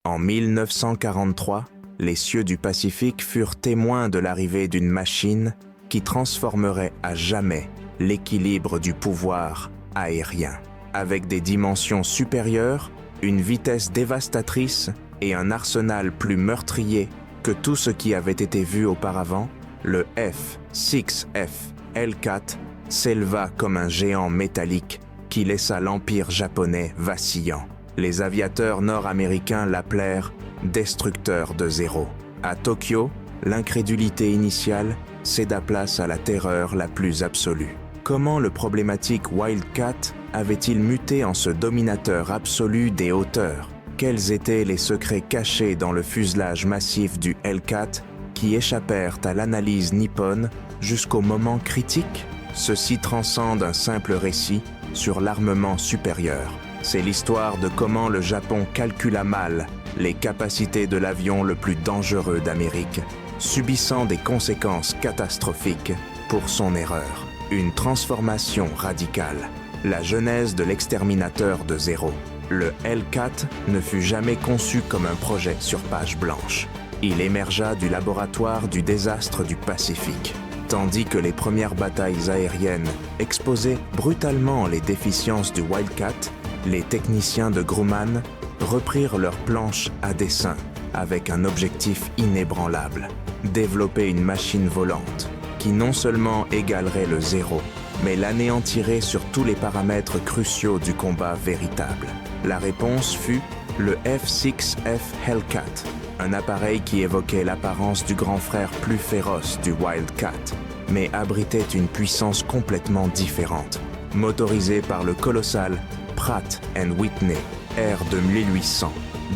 En 1943, les cieux du Pacifique furent témoins de l'arrivée d'une machine qui transformerait à jamais l'équilibre du pouvoir aérien. Avec des dimensions supérieures, une vitesse dévastatrice et un arsenal plus meurtrier que tout ce qui avait été vu auparavant, le F-6F Hellcat s'éleva comme un géant métallique qui laissa l'empire japonais vacillant. Les aviateurs nord-américains l'appelèrent « destructeur de zéro ». À Tokyo, l'incrédulité initiale céda place à la terreur la plus absolue. Comment le problématique Wildcat avait-il muté en ce dominateur absolu des hauteurs? Quels étaient les secrets cachés dans le fuselage massif du Hellcat qui échappèrent à l'analyse nippone jusqu'au moment critique? Ceci transcende un simple récit sur l'armement supérieur. C'est l'histoire de comment le Japon calcula mal les capacités de l'avion le plus dangereux d'Amérique, subissant des conséquences catastrophiques pour son erreur. Une transformation radicale, la genèse de l'exterminateur de zéro. Le Hellcat ne fut jamais conçu comme un projet sur page blanche. Il émergea du laboratoire du désastre du Pacifique. Tandis que les premières batailles aériennes exposaient brutalement les déficiences du Wildcat, les techniciens de Grumman reprirent leurs planches à dessein avec un objectif inébranlable: développer une machine volante qui non seulement égalerait le zéro, mais l'anéantirait sur tous les paramètres cruciaux du combat véritable. La réponse fut le F-6F Hellcat, un appareil qui évoquait l'apparence du grand frère plus féroce du Wildcat, mais abritait une puissance complètement différente. Motorisé par le colossal Pratt & Whitney R2800,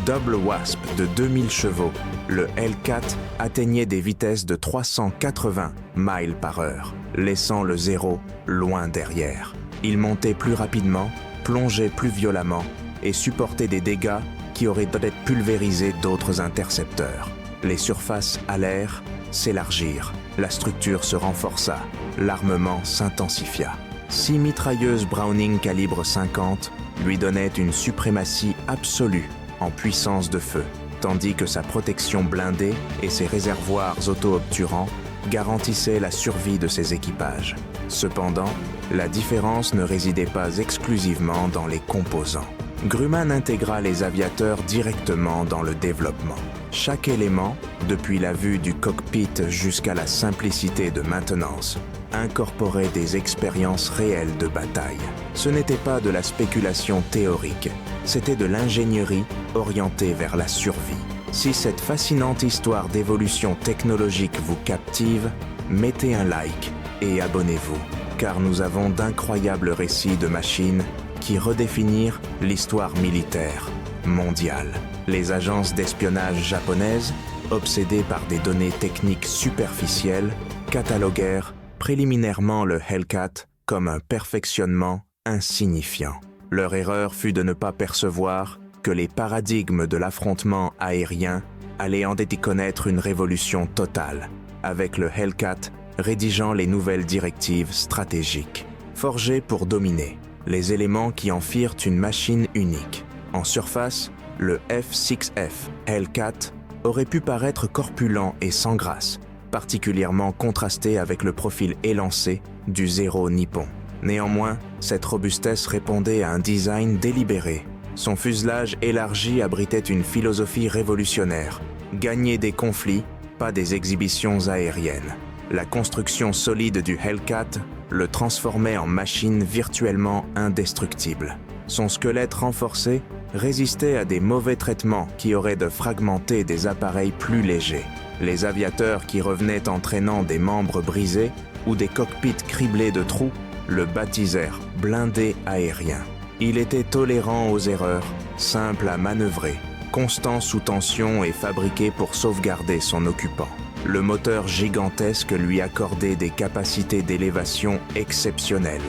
double Wasp de 2000 chevaux, le Hellcat atteignait des vitesses de 380 miles par heure, laissant le zéro loin derrière. Il montait plus rapidement, plongeait plus violemment et supportait des dégâts qui auraient peut-être pulvérisé d'autres intercepteurs. Les surfaces à l'air s'élargirent, la structure se renforça, l'armement s'intensifia. 6 mitrailleuses Browning calibre 50 lui donnaient une suprématie absolue en puissance de feu, tandis que sa protection blindée et ses réservoirs auto-obturants garantissaient la survie de ses équipages. Cependant, la différence ne résidait pas exclusivement dans les composants. Grumman intégra les aviateurs directement dans le développement. Chaque élément, depuis la vue du cockpit jusqu'à la simplicité de maintenance, incorporait des expériences réelles de bataille. Ce n'était pas de la spéculation théorique, c'était de l'ingénierie orientée vers la survie. Si cette fascinante histoire d'évolution technologique vous captive, mettez un like et abonnez-vous, car nous avons d'incroyables récits de machines qui redéfinirent l'histoire militaire mondiale. Les agences d'espionnage japonaises, obsédées par des données techniques superficielles, cataloguèrent préliminairement le Hellcat comme un perfectionnement insignifiant. Leur erreur fut de ne pas percevoir que les paradigmes de l'affrontement aérien allaient en connaître une révolution totale, avec le Hellcat rédigeant les nouvelles directives stratégiques. Forgés pour dominer, les éléments qui en firent une machine unique. En surface, le F-6F Hellcat aurait pu paraître corpulent et sans grâce, particulièrement contrasté avec le profil élancé du zéro nippon. Néanmoins, cette robustesse répondait à un design délibéré. Son fuselage élargi abritait une philosophie révolutionnaire: gagner des conflits, pas des exhibitions aériennes. La construction solide du Hellcat le transformait en machine virtuellement indestructible. Son squelette renforcé résistait à des mauvais traitements qui auraient de fragmenter des appareils plus légers. Les aviateurs qui revenaient entraînant des membres brisés ou des cockpits criblés de trous le baptisèrent blindé aérien. Il était tolérant aux erreurs, simple à manœuvrer, constant sous tension et fabriqué pour sauvegarder son occupant. Le moteur gigantesque lui accordait des capacités d'élévation exceptionnelles,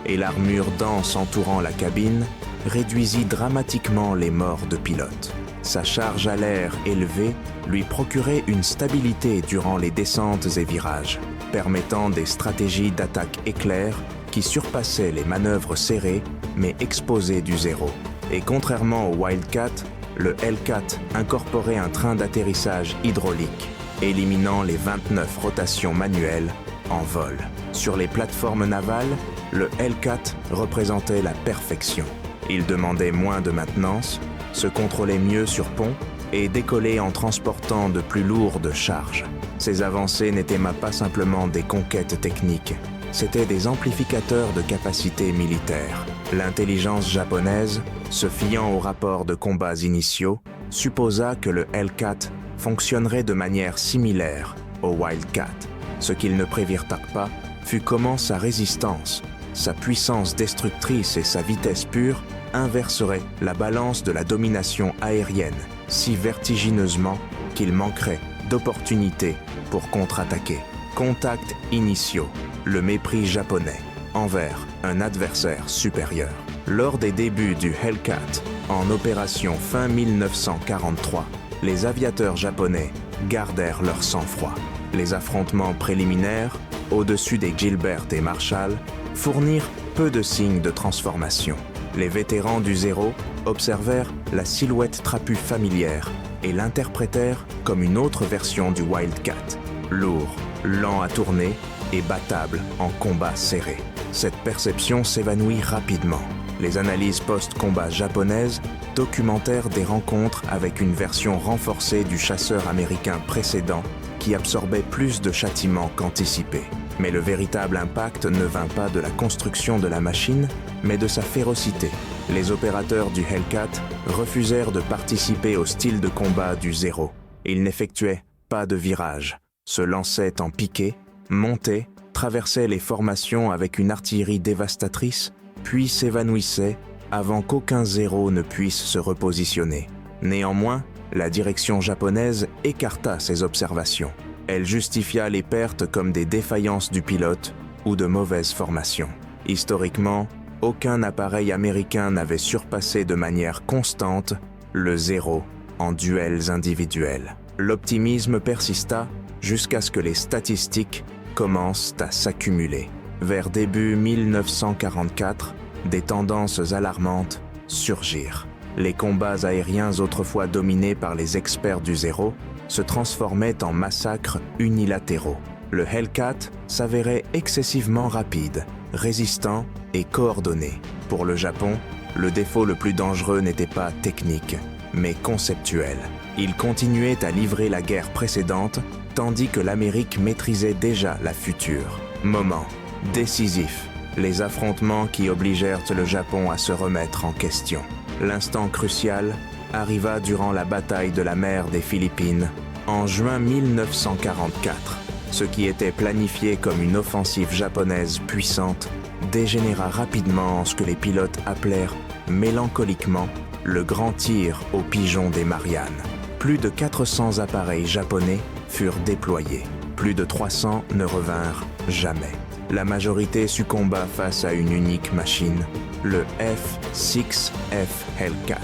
et l'armure dense entourant la cabine réduisit dramatiquement les morts de pilotes. Sa charge à l'air élevée lui procurait une stabilité durant les descentes et virages, permettant des stratégies d'attaque éclair qui surpassaient les manœuvres serrées mais exposées du zéro. Et contrairement au Wildcat, le Hellcat incorporait un train d'atterrissage hydraulique, éliminant les 29 rotations manuelles en vol. Sur les plateformes navales, le Hellcat représentait la perfection. Il demandait moins de maintenance, se contrôlait mieux sur pont et décollait en transportant de plus lourdes charges. Ces avancées n'étaient pas simplement des conquêtes techniques, c'étaient des amplificateurs de capacités militaires. L'intelligence japonaise, se fiant aux rapports de combats initiaux, supposa que le Hellcat fonctionnerait de manière similaire au Wildcat. Ce qu'ils ne prévirent pas fut comment sa résistance, sa puissance destructrice et sa vitesse pure inverseraient la balance de la domination aérienne si vertigineusement qu'il manquerait d'opportunités pour contre-attaquer. Contacts initiaux, le mépris japonais envers un adversaire supérieur. Lors des débuts du Hellcat, en opération fin 1943, les aviateurs japonais gardèrent leur sang-froid. Les affrontements préliminaires, au-dessus des Gilbert et Marshall, fournirent peu de signes de transformation. Les vétérans du Zéro observèrent la silhouette trapue familière et l'interprétèrent comme une autre version du Wildcat, lourd, lent à tourner et battable en combat serré. Cette perception s'évanouit rapidement. Les analyses post-combat japonaises documentèrent des rencontres avec une version renforcée du chasseur américain précédent qui absorbait plus de châtiments qu'anticipé. Mais le véritable impact ne vint pas de la construction de la machine, mais de sa férocité. Les opérateurs du Hellcat refusèrent de participer au style de combat du Zéro. Ils n'effectuaient pas de virage, se lançaient en piqué, montaient, traversaient les formations avec une artillerie dévastatrice, puis s'évanouissaient avant qu'aucun Zéro ne puisse se repositionner. Néanmoins, la direction japonaise écarta ces observations. Elle justifia les pertes comme des défaillances du pilote ou de mauvaises formations. Historiquement, aucun appareil américain n'avait surpassé de manière constante le Zéro en duels individuels. L'optimisme persista jusqu'à ce que les statistiques commencent à s'accumuler. Vers début 1944, des tendances alarmantes surgirent. Les combats aériens autrefois dominés par les experts du Zéro se transformaient en massacres unilatéraux. Le Hellcat s'avérait excessivement rapide, résistant et coordonné. Pour le Japon, le défaut le plus dangereux n'était pas technique, mais conceptuel. Il continuait à livrer la guerre précédente, tandis que l'Amérique maîtrisait déjà la future. Moment décisif, les affrontements qui obligèrent le Japon à se remettre en question. L'instant crucial arriva durant la bataille de la mer des Philippines en juin 1944. Ce qui était planifié comme une offensive japonaise puissante dégénéra rapidement en ce que les pilotes appelèrent mélancoliquement le grand tir au pigeon des Mariannes. Plus de 400 appareils japonais furent déployés. Plus de 300 ne revinrent jamais. La majorité succomba face à une unique machine, le F-6F Hellcat.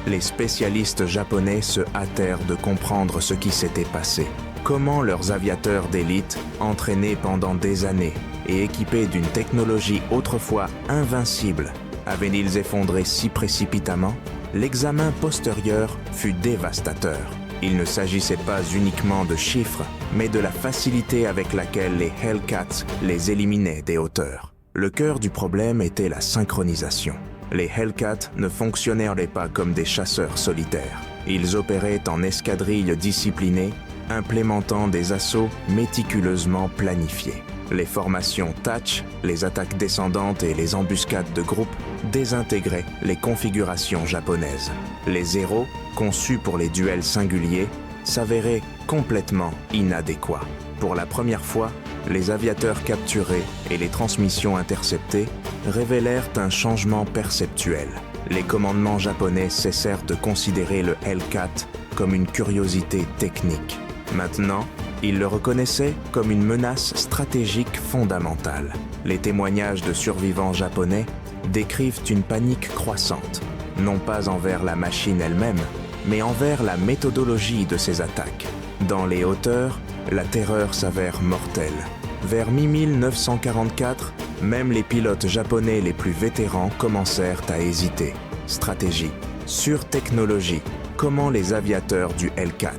Les spécialistes japonais se hâtèrent de comprendre ce qui s'était passé. Comment leurs aviateurs d'élite, entraînés pendant des années et équipés d'une technologie autrefois invincible, avaient-ils effondré si précipitamment? L'examen postérieur fut dévastateur. Il ne s'agissait pas uniquement de chiffres, mais de la facilité avec laquelle les Hellcats les éliminaient des hauteurs. Le cœur du problème était la synchronisation. Les Hellcats ne fonctionnèrent pas comme des chasseurs solitaires. Ils opéraient en escadrilles disciplinées, implémentant des assauts méticuleusement planifiés. Les formations Thatch, les attaques descendantes et les embuscades de groupe désintégraient les configurations japonaises. Les Zéros, conçus pour les duels singuliers, s'avéraient complètement inadéquats. Pour la première fois, les aviateurs capturés et les transmissions interceptées révélèrent un changement perceptuel. Les commandements japonais cessèrent de considérer le Hellcat comme une curiosité technique. Maintenant, ils le reconnaissaient comme une menace stratégique fondamentale. Les témoignages de survivants japonais décrivent une panique croissante, non pas envers la machine elle-même, mais envers la méthodologie de ces attaques. Dans les hauteurs, la terreur s'avère mortelle. Vers mi-1944, même les pilotes japonais les plus vétérans commencèrent à hésiter. Stratégie, surtechnologie, comment les aviateurs du Hellcat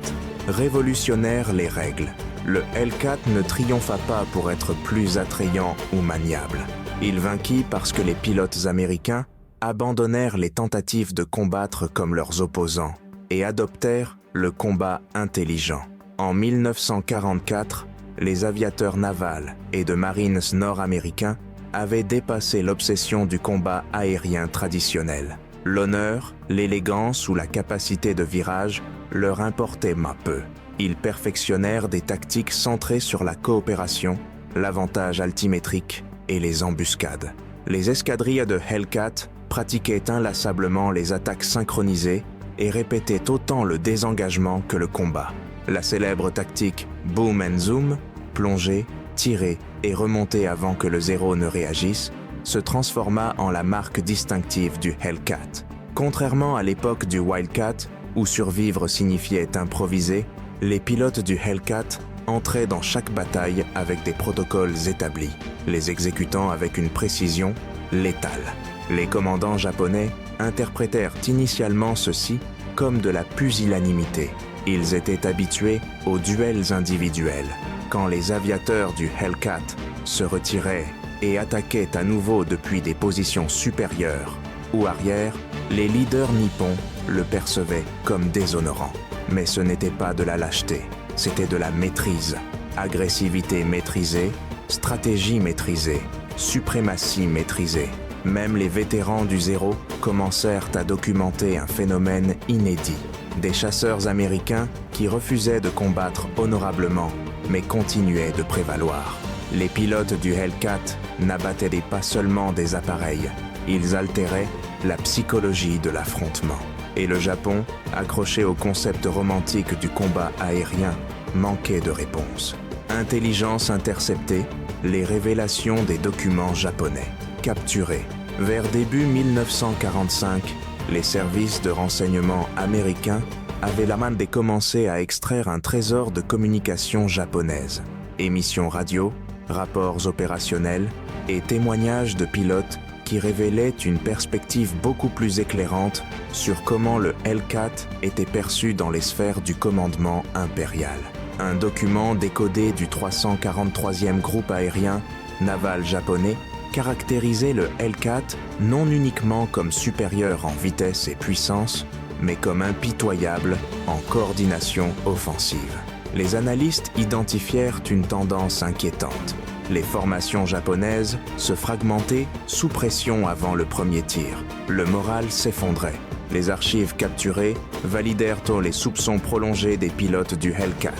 révolutionnèrent les règles. Le Hellcat ne triompha pas pour être plus attrayant ou maniable. Il vainquit parce que les pilotes américains abandonnèrent les tentatives de combattre comme leurs opposants et adoptèrent le combat intelligent. En 1944, les aviateurs navals et de Marines nord-américains avaient dépassé l'obsession du combat aérien traditionnel. L'honneur, l'élégance ou la capacité de virage leur importaient peu. Ils perfectionnèrent des tactiques centrées sur la coopération, l'avantage altimétrique et les embuscades. Les escadrilles de Hellcat pratiquaient inlassablement les attaques synchronisées et répétaient autant le désengagement que le combat. La célèbre tactique Boom and Zoom, plonger, tirer et remonter avant que le zéro ne réagisse, se transforma en la marque distinctive du Hellcat. Contrairement à l'époque du Wildcat, où survivre signifiait improviser, les pilotes du Hellcat entraient dans chaque bataille avec des protocoles établis, les exécutant avec une précision létale. Les commandants japonais interprétèrent initialement ceci comme de la pusillanimité. Ils étaient habitués aux duels individuels. Quand les aviateurs du Hellcat se retiraient et attaquaient à nouveau depuis des positions supérieures ou arrière, les leaders nippons le percevaient comme déshonorant. Mais ce n'était pas de la lâcheté, c'était de la maîtrise. Agressivité maîtrisée, stratégie maîtrisée, suprématie maîtrisée. Même les vétérans du zéro commencèrent à documenter un phénomène inédit. Des chasseurs américains qui refusaient de combattre honorablement, mais continuaient de prévaloir. Les pilotes du Hellcat n'abattaient pas seulement des appareils, ils altéraient la psychologie de l'affrontement. Et le Japon, accroché au concept romantique du combat aérien, manquait de réponse. Intelligence interceptée, les révélations des documents japonais. Capturés. Vers début 1945, les services de renseignement américains avaient la main de commencer à extraire un trésor de communication japonaise. Émissions radio, rapports opérationnels et témoignages de pilotes qui révélaient une perspective beaucoup plus éclairante sur comment le Hellcat était perçu dans les sphères du commandement impérial. Un document décodé du 343e groupe aérien naval japonais caractérisait le Hellcat non uniquement comme supérieur en vitesse et puissance, mais comme impitoyable en coordination offensive. Les analystes identifièrent une tendance inquiétante. Les formations japonaises se fragmentaient sous pression avant le premier tir. Le moral s'effondrait. Les archives capturées validèrent les soupçons prolongés des pilotes du Hellcat.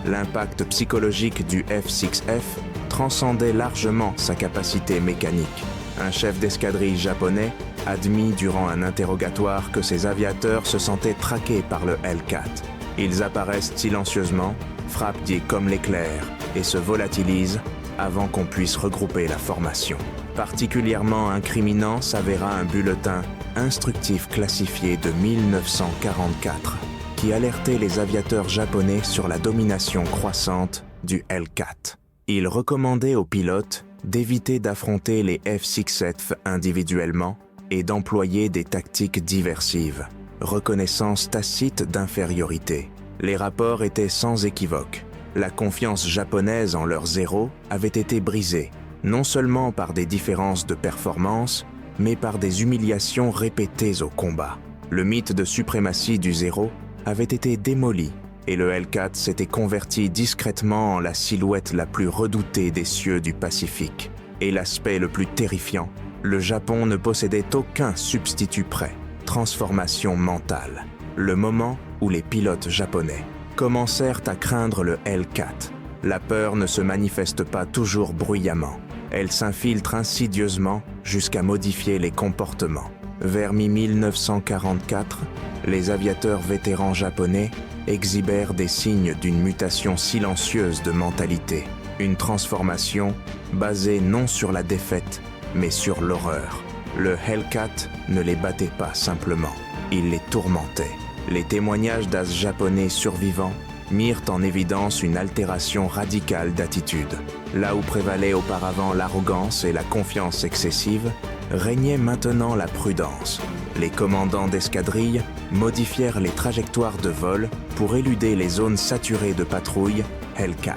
L'impact psychologique du F-6F transcendait largement sa capacité mécanique. Un chef d'escadrille japonais admit durant un interrogatoire que ses aviateurs se sentaient traqués par le Hellcat. Ils apparaissent silencieusement, frappent comme l'éclair et se volatilisent avant qu'on puisse regrouper la formation. Particulièrement incriminant s'avéra un bulletin instructif classifié de 1944 qui alertait les aviateurs japonais sur la domination croissante du Hellcat. Il recommandait aux pilotes d'éviter d'affronter les F-6F individuellement et d'employer des tactiques diversives, reconnaissance tacite d'infériorité. Les rapports étaient sans équivoque. La confiance japonaise en leur zéro avait été brisée, non seulement par des différences de performance, mais par des humiliations répétées au combat. Le mythe de suprématie du zéro avait été démoli et le Hellcat s'était converti discrètement en la silhouette la plus redoutée des cieux du Pacifique. Et l'aspect le plus terrifiant, le Japon ne possédait aucun substitut prêt. Transformation mentale. Le moment où les pilotes japonais commencèrent à craindre le Hellcat. La peur ne se manifeste pas toujours bruyamment. Elle s'infiltre insidieusement jusqu'à modifier les comportements. Vers mi-1944, les aviateurs vétérans japonais exhibèrent des signes d'une mutation silencieuse de mentalité, une transformation basée non sur la défaite, mais sur l'horreur. Le Hellcat ne les battait pas simplement, il les tourmentait. Les témoignages d'as japonais survivants mirent en évidence une altération radicale d'attitude. Là où prévalait auparavant l'arrogance et la confiance excessive, régnait maintenant la prudence. Les commandants d'escadrille modifièrent les trajectoires de vol pour éluder les zones saturées de patrouille Hellcat.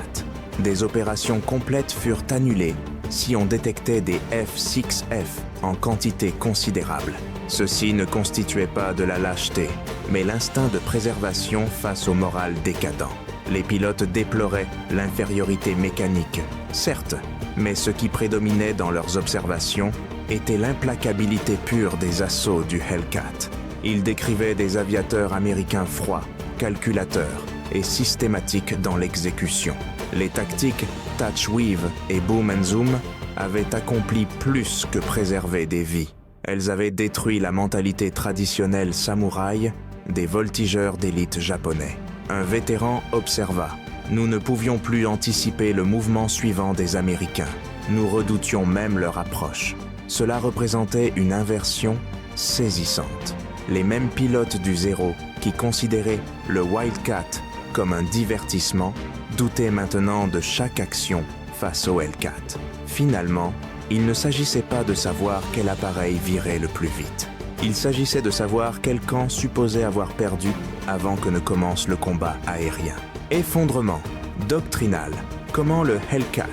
Des opérations complètes furent annulées si on détectait des F-6F en quantité considérable. Ceci ne constituait pas de la lâcheté, mais l'instinct de préservation face au moral décadent. Les pilotes déploraient l'infériorité mécanique, certes, mais ce qui prédominait dans leurs observations était l'implacabilité pure des assauts du Hellcat. Ils décrivaient des aviateurs américains froids, calculateurs et systématiques dans l'exécution. Les tactiques Touch Weave et Boom and Zoom avaient accompli plus que préserver des vies. Elles avaient détruit la mentalité traditionnelle samouraï des voltigeurs d'élite japonais. Un vétéran observa. Nous ne pouvions plus anticiper le mouvement suivant des Américains. Nous redoutions même leur approche. Cela représentait une inversion saisissante. Les mêmes pilotes du Zéro, qui considéraient le Wildcat comme un divertissement, doutaient maintenant de chaque action face au Hellcat. Finalement, il ne s'agissait pas de savoir quel appareil virait le plus vite. Il s'agissait de savoir quel camp supposait avoir perdu avant que ne commence le combat aérien. Effondrement doctrinal. Comment le Hellcat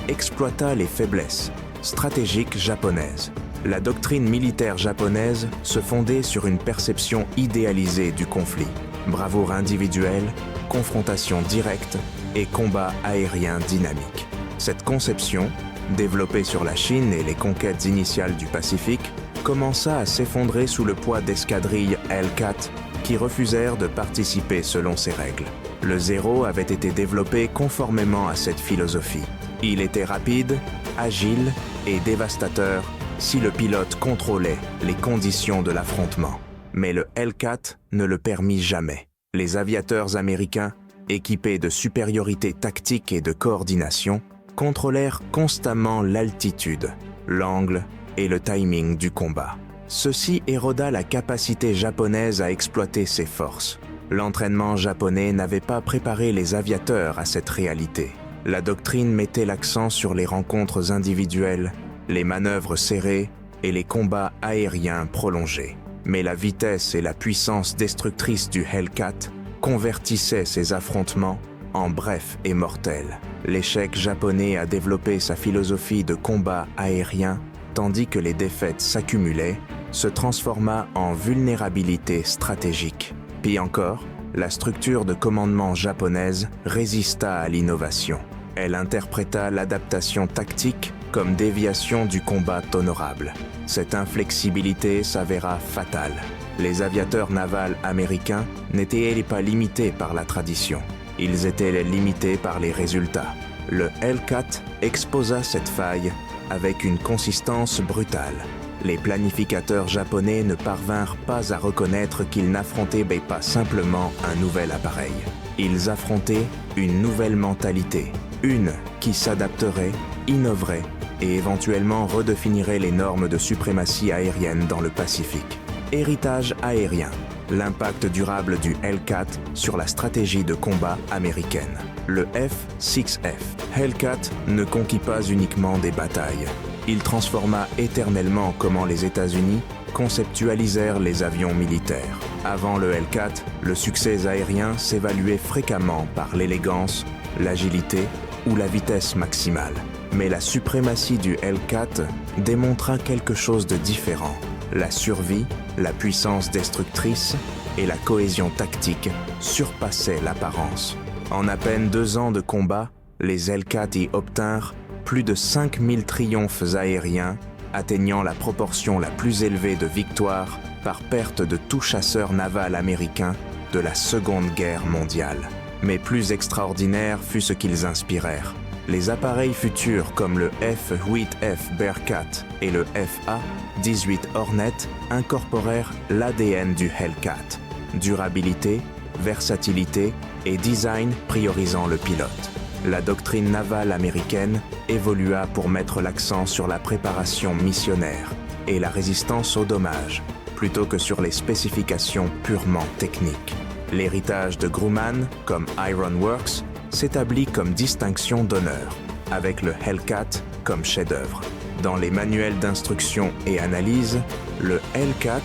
exploita les faiblesses stratégiques japonaises. La doctrine militaire japonaise se fondait sur une perception idéalisée du conflit. Bravoure individuelle, confrontation directe et combat aérien dynamique. Cette conception, développée sur la Chine et les conquêtes initiales du Pacifique, commença à s'effondrer sous le poids d'escadrilles Hellcat qui refusèrent de participer selon ses règles. Le Zéro avait été développé conformément à cette philosophie. Il était rapide, agile et dévastateur si le pilote contrôlait les conditions de l'affrontement. Mais le Hellcat ne le permit jamais. Les aviateurs américains, équipés de supériorité tactique et de coordination, contrôlèrent constamment l'altitude, l'angle et le timing du combat. Ceci éroda la capacité japonaise à exploiter ses forces. L'entraînement japonais n'avait pas préparé les aviateurs à cette réalité. La doctrine mettait l'accent sur les rencontres individuelles, les manœuvres serrées et les combats aériens prolongés. Mais la vitesse et la puissance destructrice du Hellcat convertissaient ces affrontements en brefs et mortels. L'échec japonais a développé sa philosophie de combat aérien, tandis que les défaites s'accumulaient, se transforma en vulnérabilité stratégique. Puis encore, la structure de commandement japonaise résista à l'innovation. Elle interpréta l'adaptation tactique comme déviation du combat honorable. Cette inflexibilité s'avéra fatale. Les aviateurs navals américains n'étaient pas limités par la tradition. Ils étaient limités par les résultats. Le Hellcat exposa cette faille avec une consistance brutale. Les planificateurs japonais ne parvinrent pas à reconnaître qu'ils n'affrontaient pas simplement un nouvel appareil. Ils affrontaient une nouvelle mentalité, une qui s'adapterait, innoverait et éventuellement redéfinirait les normes de suprématie aérienne dans le Pacifique. Héritage aérien. L'impact durable du Hellcat sur la stratégie de combat américaine. Le F-6F. Hellcat ne conquit pas uniquement des batailles. Il transforma éternellement comment les États-Unis conceptualisèrent les avions militaires. Avant le Hellcat, le succès aérien s'évaluait fréquemment par l'élégance, l'agilité ou la vitesse maximale. Mais la suprématie du Hellcat démontra quelque chose de différent. La survie, la puissance destructrice et la cohésion tactique surpassaient l'apparence. En à peine 2 ans de combat, les Hellcat y obtinrent plus de 5000 triomphes aériens, atteignant la proportion la plus élevée de victoires par perte de tout chasseur naval américain de la Seconde Guerre mondiale. Mais plus extraordinaire fut ce qu'ils inspirèrent. Les appareils futurs comme le F-8F Bearcat et le FA-18 Hornet incorporèrent l'ADN du Hellcat. Durabilité, versatilité et design priorisant le pilote. La doctrine navale américaine évolua pour mettre l'accent sur la préparation missionnaire et la résistance aux dommages, plutôt que sur les spécifications purement techniques. L'héritage de Grumman, comme Iron Works, s'établit comme distinction d'honneur, avec le Hellcat comme chef-d'œuvre. Dans les manuels d'instruction et analyse, le Hellcat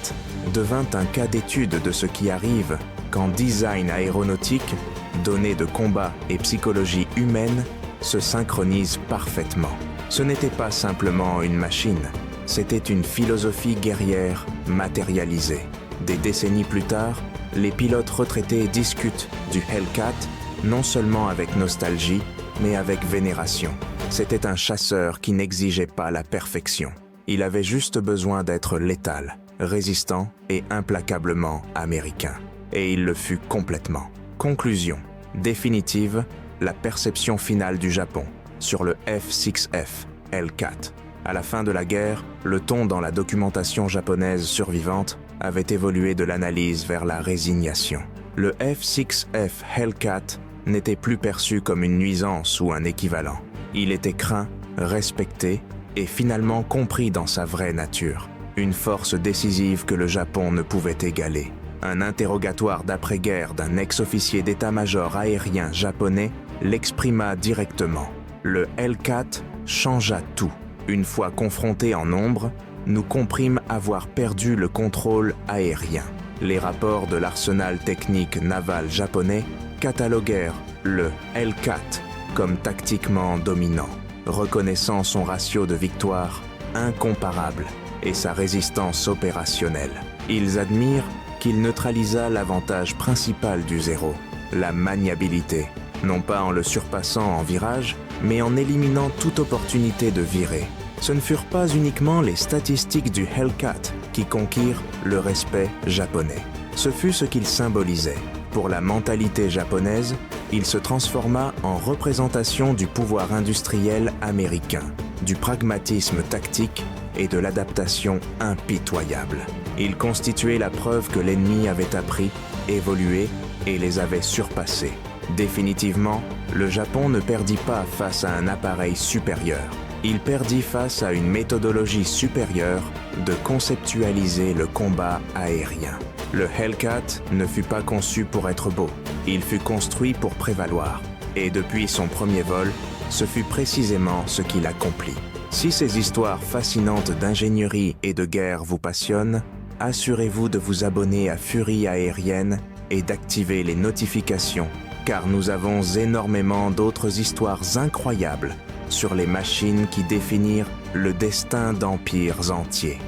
devint un cas d'étude de ce qui arrive quand design aéronautique, données de combat et psychologie humaine se synchronisent parfaitement. Ce n'était pas simplement une machine, c'était une philosophie guerrière matérialisée. Des décennies plus tard, les pilotes retraités discutent du Hellcat non seulement avec nostalgie, mais avec vénération. C'était un chasseur qui n'exigeait pas la perfection. Il avait juste besoin d'être létal, résistant et implacablement américain. Et il le fut complètement. Conclusion définitive, la perception finale du Japon sur le F-6F Hellcat. À la fin de la guerre, le ton dans la documentation japonaise survivante avait évolué de l'analyse vers la résignation. Le F-6F Hellcat n'était plus perçu comme une nuisance ou un équivalent. Il était craint, respecté et finalement compris dans sa vraie nature. Une force décisive que le Japon ne pouvait égaler. Un interrogatoire d'après-guerre d'un ex-officier d'état-major aérien japonais l'exprima directement. Le Hellcat changea tout. Une fois confrontés en nombre, nous comprîmes avoir perdu le contrôle aérien. Les rapports de l'arsenal technique naval japonais cataloguèrent le Hellcat comme tactiquement dominant, reconnaissant son ratio de victoire incomparable et sa résistance opérationnelle. Ils admirent qu'il neutralisa l'avantage principal du Zéro, la maniabilité, non pas en le surpassant en virage, mais en éliminant toute opportunité de virer. Ce ne furent pas uniquement les statistiques du Hellcat qui conquirent le respect japonais. Ce fut ce qu'il symbolisait. Pour la mentalité japonaise, il se transforma en représentation du pouvoir industriel américain, du pragmatisme tactique et de l'adaptation impitoyable. Il constituait la preuve que l'ennemi avait appris, évolué et les avait surpassés. Définitivement, le Japon ne perdit pas face à un appareil supérieur. Il perdit face à une méthodologie supérieure de conceptualiser le combat aérien. Le Hellcat ne fut pas conçu pour être beau, il fut construit pour prévaloir. Et depuis son premier vol, ce fut précisément ce qu'il accomplit. Si ces histoires fascinantes d'ingénierie et de guerre vous passionnent, assurez-vous de vous abonner à Furie Aérienne et d'activer les notifications, car nous avons énormément d'autres histoires incroyables sur les machines qui définirent le destin d'empires entiers.